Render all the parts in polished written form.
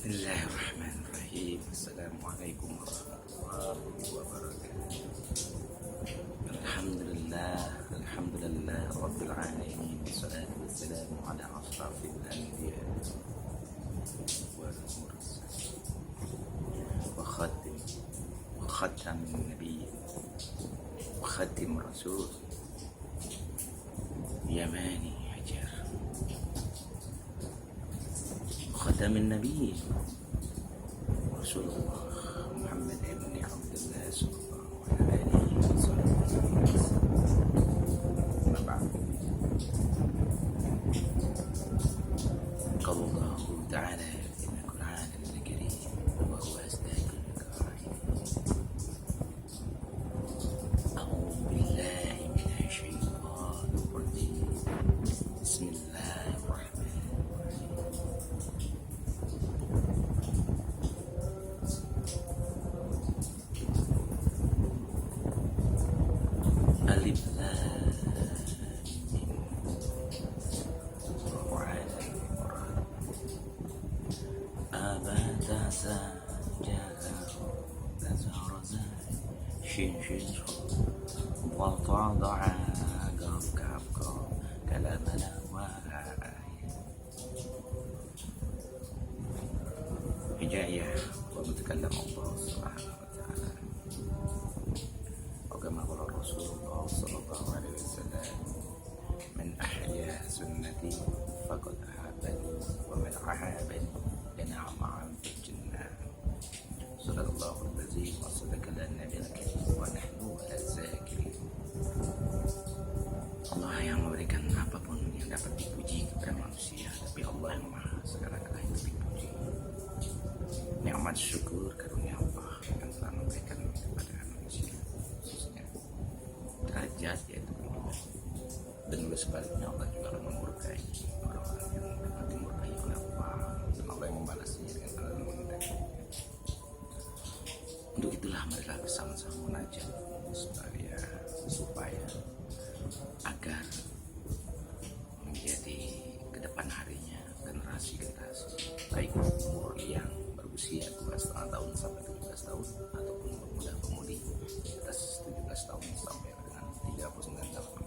Bismillahirrahmanirrahim. Assalamualaikum warahmatullahi wabarakatuh. Alhamdulillah rabbil alamin. Wassalatu wassalamu ala ashrafil anbiya wal mursalin wa khatamin nabiyyin wa khatim rasul yamani hajar khatamin nabiyyin Rasulullah Muhammad ibn Abdullah sallallahu alaihi wasallam. قال الله تعالى في القرآن الكريم وهو أصدق القائلين أعوذ بالله من الشيطان الرجيم بسم الله الرحمن الرحيم ألف لام شين شين وضع قاف كاف قاف كلام لا هجاية ومتكلم الله سبحانه وتعالى وكما قال رسول الله صلى الله عليه وسلم من أحيا سنتي فقد أحبني ومن أحبني ينعم عن في الجنة صدق الله العظيم وصدق النبي الكريم ونحن على الذاكرين. Allah yang memberikan apapun yang dapat dipuji kepada manusia, tapi Allah yang maha segala-galanya itu dipuji. Nikmat syukur karunia Allah yang telah memberikan kepada manusia, khususnya derajat yaitu kemuliaan. Dan juga sebaliknya Allah juga akan memurkai orang-orang yang dapat dimurkai oleh Allah, dan Allah yang membalasnya dengan hal yang mengendaki. Untuk itulah marilah bersama-sama menajat supaya agar menjadi ke depan harinya generasi-generasi baik umur yang berusia 2,5 tahun sampai 17 tahun ataupun pemuda-pemudi di atas 17 tahun sampai dengan 39 tahun.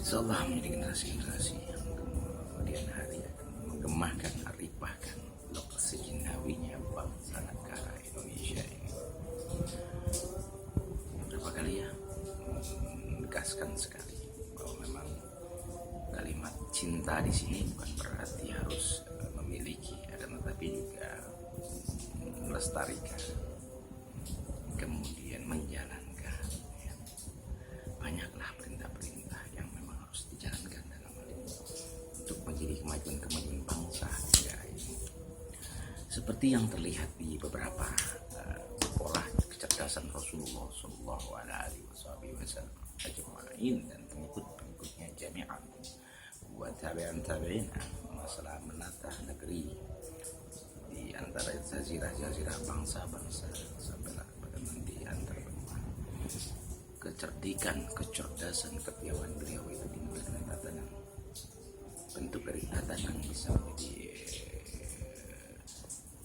Insyaallah menjadi generasi-generasi yang kemudian hari akan menggemahkan, aripahkan lokasi jinawinya bangsa negara Indonesia ini. Berapa kali ya menegaskan sekali bahwa memang kalimat cinta di sini bukan berarti harus memiliki, akan tetapi juga melestarikan, kemudian menjalankan. Ya. Banyaklah perintah-perintah yang memang harus dijalankan dalam hal ini untuk menjadi kemajuan bangsa negara ini. Seperti yang terlihat di beberapa sekolah kecerdasan Rasulullah Shallallahu Alaihi Wasallam ajma'in dan pengikut-pengikutnya jami'an buat tabi'in masalah menata negeri di antara jazirah bangsa-bangsa sampailah kepada nanti antar benua. Kecerdasan, kepiawaian beliau itu dimulai dengan tatanan, bentuk dari tatanan bisa menjadi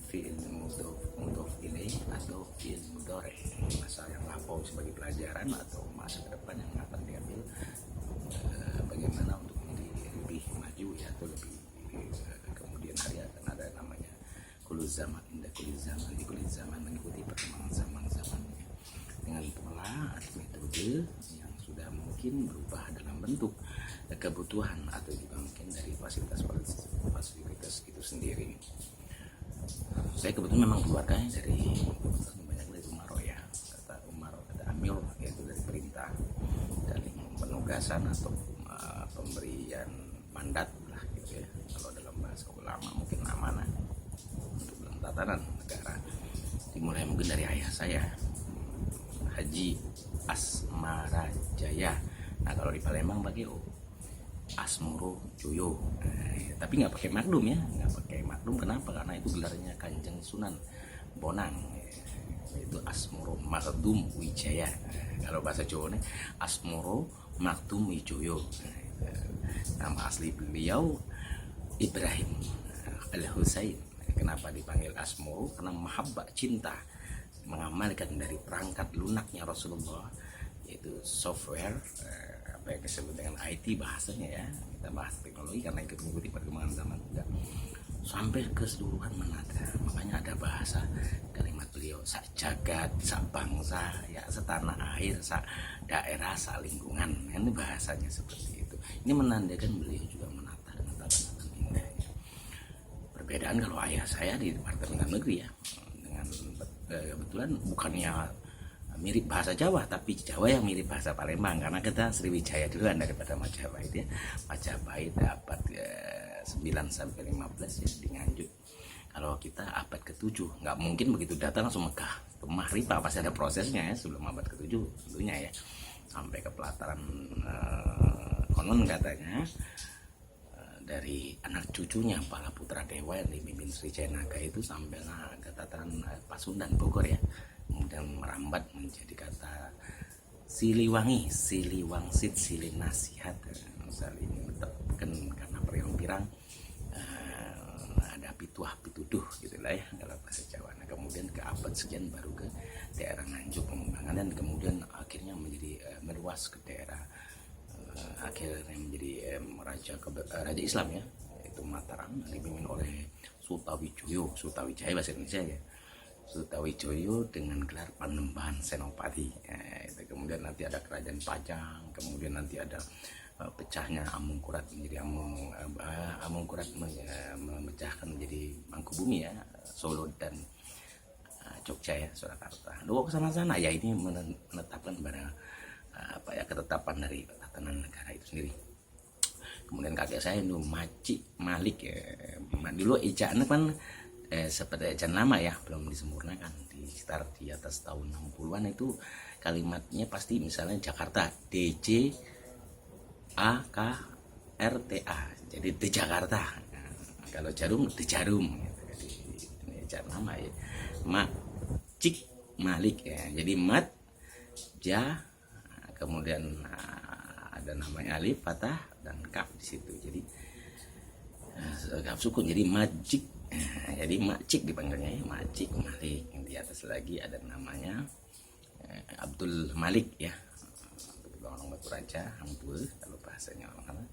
fi'il mudhof ilaih atau fi'il mudhari, masa yang lampau sebagai pelajaran atau masa ke depan yang akan diambil bagaimana untuk menjadi lebih maju ya, atau lebih kemudian hari akan ada namanya kuluz zaman, indah kuluz zaman mengikuti perkembangan zaman-zamannya dengan pola atau metode yang sudah mungkin berubah dalam bentuk kebutuhan atau juga mungkin dari fasilitas itu sendiri. Saya kebetulan memang keluarganya dari banyak dari Umaro ya, kata Amir yaitu dari perintah, dari penugasan atau pemberian mandat lah gitu ya, kalau dalam bahasa ulama mungkin amanah untuk dalam tatanan negara. Dimulai mungkin dari ayah saya, Haji Asmara Jaya. Nah kalau di Palembang pakai Asmoro Joyo, tapi nggak pakai Magnum ya, nggak pakai Magnum. Kenapa? Karena itu gelarnya Kanjeng Sunan Bonang, itu Asmoro Makdum Wijaya. Kalau bahasa Jawanya Asmoro Makdum Wijoyo. Nama asli beliau Ibrahim Al-Husain. Kenapa dipanggil Asmoro? Karena mahabbah, cinta, mengamalkan dari perangkat lunaknya Rasulullah, yaitu software, apa yang disebut dengan IT bahasanya ya, kita bahas teknologi karena ikut mengikuti perkembangan zaman juga, sampai keseluruhan menata. Makanya ada bahasa kalimat beliau, sak jagat, sak bangsa, ya setanah air, sak daerah, sak lingkungan. Ini bahasanya seperti itu. Ini menandakan beliau juga menata dengan tatanan indahnya. Perbedaan kalau ayah saya di Departemen Dalam Negeri ya, dengan kebetulan bukannya mirip bahasa Jawa, tapi Jawa yang mirip bahasa Palembang, karena kita Sriwijaya duluan daripada Majapahit ya. Majapahit abad 9 sampai 15 ya di Nganjuk. Kalau kita abad ke-7, nggak mungkin begitu datang langsung Mekah. Itu Mahrifah pasti ada prosesnya ya sebelum abad ke-7 tentunya ya. Sampai ke pelataran konon katanya dari anak cucunya para putra dewa yang dipimpin Sriwijaya Naga itu sampai ke tataran Pasundan Bogor ya. Kemudian merambat menjadi kata Siliwangi, Siliwangsit, Silinasihat, saling menetapkan karena pirang-pirang ada pituah pituduh gitulah ya kalau bahasa Jawa. Nah, kemudian ke abad sekian baru ke daerah Nganjuk pengembangan, dan kemudian akhirnya menjadi meluas ke daerah akhirnya menjadi raja Islam ya, yaitu Mataram, dipimpin oleh Sutawijaya bahasa Indonesia ya. Sutawijoyo dengan gelar Panembahan Senopati. Itu kemudian nanti ada kerajaan Pajang, kemudian nanti ada pecahnya Amungkurat menjadi Amungkurat memecahkan menjadi Mangkubumi ya, Solo dan Jogja ya, Surakarta. Dua ke sana ya, ini menetapkan pada apa ya, ketetapan dari tatanan negara itu sendiri. Kemudian kakek saya itu Macik Malik ya. Dulu ejaannya kan seperti ejaan lama ya, belum disempurnakan. Di sekitar di atas tahun 60-an itu kalimatnya pasti misalnya Jakarta, DJ A K R T A, jadi di Jakarta. Nah, kalau Jarum di Jarum gitu. Jadi ini ejaan lama ya. Macik Malik ya. Jadi mat ja, kemudian ada namanya alif fathah dan kaf di situ. Jadi kaf sukun jadi Majik. Jadi Macik dipanggilnya ya, Macik Malik. Di atas lagi ada namanya Abdul Malik ya, orang Batu Raja, Ampul kalau bahasanya orang.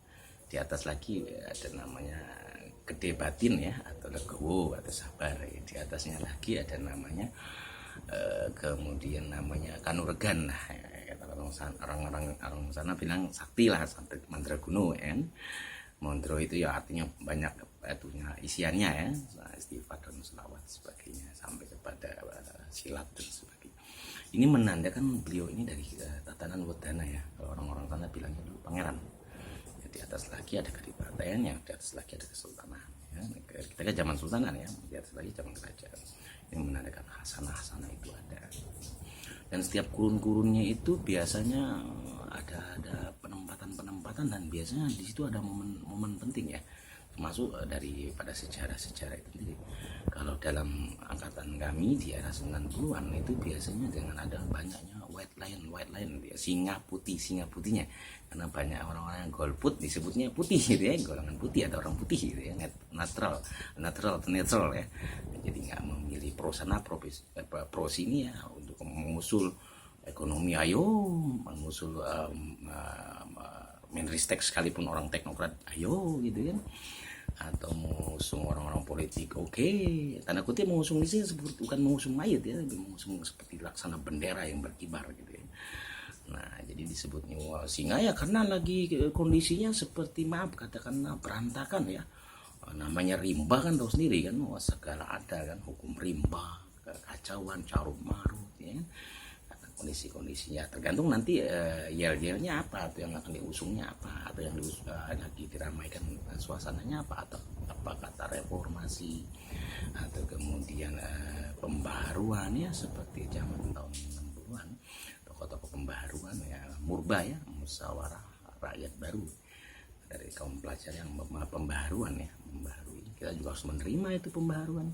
Di atas lagi ada namanya Gede Batin ya, atau Legowo atau Sabar. Di atasnya lagi ada namanya kemudian namanya Kanuregan. Nah, orang-orang sana bilang sakti lah, sakti Mandraguna ya. Mandro itu ya artinya banyak isiannya ya, istighfar dan selawat sebagainya, sampai kepada silat dan sebagainya. Ini menandakan beliau ini dari tatanan Wedana ya, kalau orang-orang sana bilangnya dulu pangeran. Ya, di atas lagi ada kadipaten, yang di atas lagi ada kesultanan ya. Kita kan zaman sultanan ya, di atas lagi zaman kerajaan. Ini menandakan hasanah itu ada. Dan setiap kurun-kurunnya itu biasanya ada penempatan, dan biasanya di situ ada momen penting ya, termasuk daripada sejarah-sejarah itu sendiri. Kalau dalam angkatan kami di era 90-an itu biasanya dengan ada banyaknya white lion ya, singa putihnya, karena banyak orang-orang yang golput disebutnya putih gitu ya, golongan putih atau orang putih gitu ya, natural ya. Jadi nggak memilih pro sana pro sini ya, untuk mengusul ekonomi, ayo mengusul Menristek sekalipun orang teknokrat, ayo gitu kan, atau mengusung orang-orang politik, oke. Tanda kutip mengusung di sini bukan mengusung mayat ya, tapi mengusung seperti laksana bendera yang berkibar gitu ya. Nah, jadi disebutnya singa ya karena lagi kondisinya seperti, maaf katakanlah, berantakan ya. Namanya rimba kan tahu sendiri kan, segala ada kan, hukum rimba, kekacauan, carut marut ya. Kondisi-kondisinya tergantung nanti yel-yelnya apa, atau yang akan diusungnya apa, atau yang lagi diramaikan suasananya apa, atau apa kata reformasi, atau kemudian pembaharuan ya, seperti zaman tahun 60-an, tokoh-tokoh pembaharuan ya, murba ya, musyawarah rakyat baru dari kaum pelajar yang pembaharuan ya, membaharui. Kita juga harus menerima itu pembaharuan.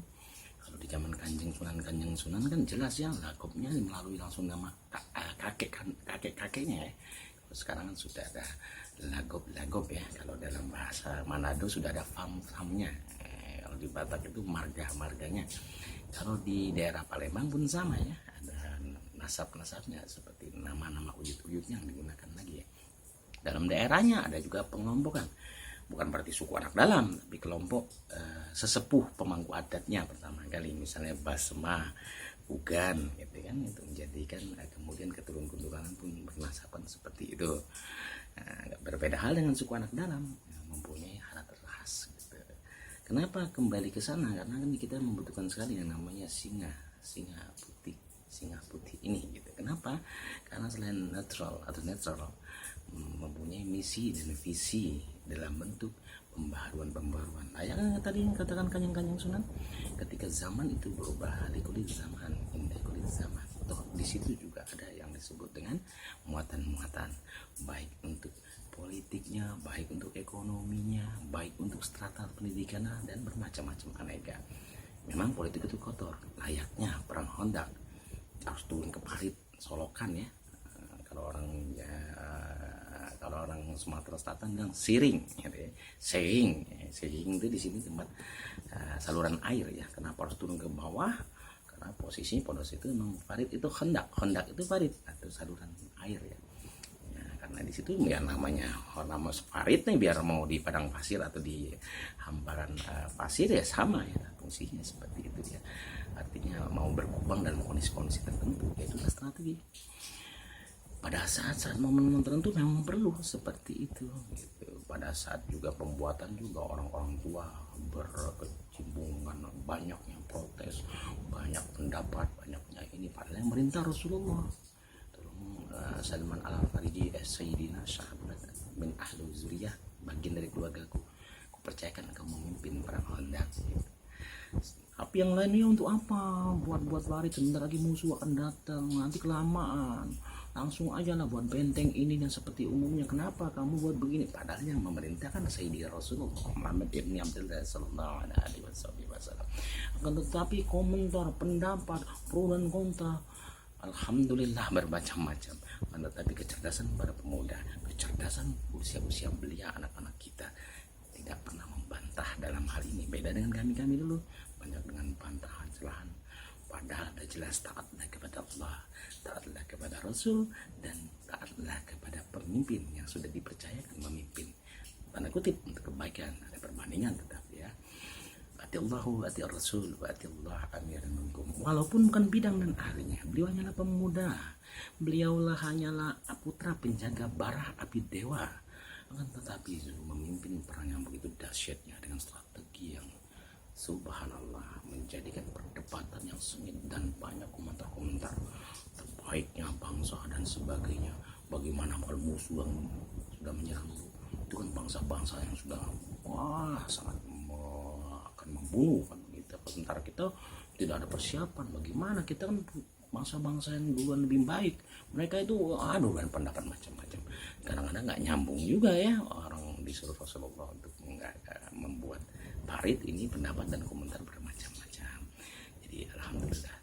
Kalau di zaman Kanjeng Sunan kan jelas ya, lagopnya melalui langsung nama kakeknya ya. Sekarang kan sudah ada lagop ya. Kalau dalam bahasa Manado sudah ada famnya. Kalau di Batak itu marga-marganya. Kalau di daerah Palembang pun sama ya, ada nasab-nasabnya seperti nama-nama uyut-uyutnya yang digunakan lagi ya. Dalam daerahnya ada juga pengelompokan, bukan berarti suku anak dalam, tapi kelompok sesepuh pemangku adatnya pertama kali, misalnya Basma, Ugan, gitu kan, itu menjadikan kemudian keturunan-keturunan pun bernasaban seperti itu. Berbeda hal dengan suku anak dalam, mempunyai adat khas. Gitu. Kenapa kembali ke sana? Karena kan kita membutuhkan sekali yang namanya singa putih ini. Gitu. Kenapa? Karena selain natural mempunyai misi dan visi dalam bentuk pembaharuan. Yang tadi yang katakan Kanjeng Sunan, ketika zaman itu berubah, likulit zaman, indekulit zaman. Toh di situ juga ada yang disebut dengan muatan-muatan, baik untuk politiknya, baik untuk ekonominya, baik untuk strata pendidikan dan bermacam-macam aneka. Memang politik itu kotor, layaknya perang Hondak, harus turun ke parit, solokan ya. Kalau orang Sumatera Selatan bilang siring, gitu ya. Sehing itu di sini tempat saluran air ya. Kenapa harus turun ke bawah? Karena posisi Pondos itu memang parit itu hendak itu parit atau saluran air ya. Karena di situ ya namanya nama parit nih, biar mau di padang pasir atau di hamparan pasir ya sama ya fungsinya seperti itu ya. Artinya mau berkubang dan kondisi-kondisi tertentu, yaitu strategi. Pada saat momen-momen tertentu memang perlu seperti itu gitu. Pada saat juga pembuatan juga orang-orang tua berkecimpungan, banyak yang protes, banyak pendapat, banyaknya ini, padahal yang merintah Rasulullah. Tolong Salman Al-Fariji Sayyidina Sahabat bin Ahlu Zuriyah, bagian dari keluargaku, aku percayakan engkau memimpin perang Khandaq gitu. Tapi yang lainnya untuk apa? Buat lari, sebentar lagi musuh akan datang, nanti kelamaan. Langsung aja lah buat benteng ini dan seperti umumnya. Kenapa kamu buat begini? Padahal yang memerintahkan Sayyidina Rasulullah Muhammad ibn Abdullah sallallahu alaihi wasallam. Akan tetapi komentar, pendapat, pro dan kontra, alhamdulillah bermacam-macam. Akan tetapi kecerdasan para pemuda, kecerdasan usia-usia belia anak-anak kita tidak pernah membantah dalam hal ini. Beda dengan kami dulu, banyak dengan bantahan, celahan. Padahal ada jelas taatlah kepada Allah, taatlah kepada Rasul, dan taatlah kepada pemimpin yang sudah dipercayakan memimpin. Tanda kutip untuk kebaikan, ada perbandingan tetap ya. Ati Allahu, ati Rasul, ati Allah amiran minkum. Walaupun bukan bidang dan ahlinya, beliau hanyalah pemuda. Beliaulah hanyalah putra penjaga bara api dewa. Akan tetapi memimpin perang yang begitu dahsyatnya dengan strategi yang subhanallah, menjadikan perdebatan yang sengit dan banyak komentar-komentar terbaiknya bangsa dan sebagainya. Bagaimana kalau musuh yang sudah menyerang itu kan bangsa-bangsa yang sudah sangat akan membunuh kan kita. Sementara kita tidak ada persiapan. Bagaimana kita kan bangsa-bangsa yang duluan lebih baik, mereka itu dan pendapat macam-macam. Kadang-kadang nggak nyambung juga ya, orang disuruh Rasulullah untuk membuat parit ini pendapat dan komentar bermacam-macam. Jadi alhamdulillah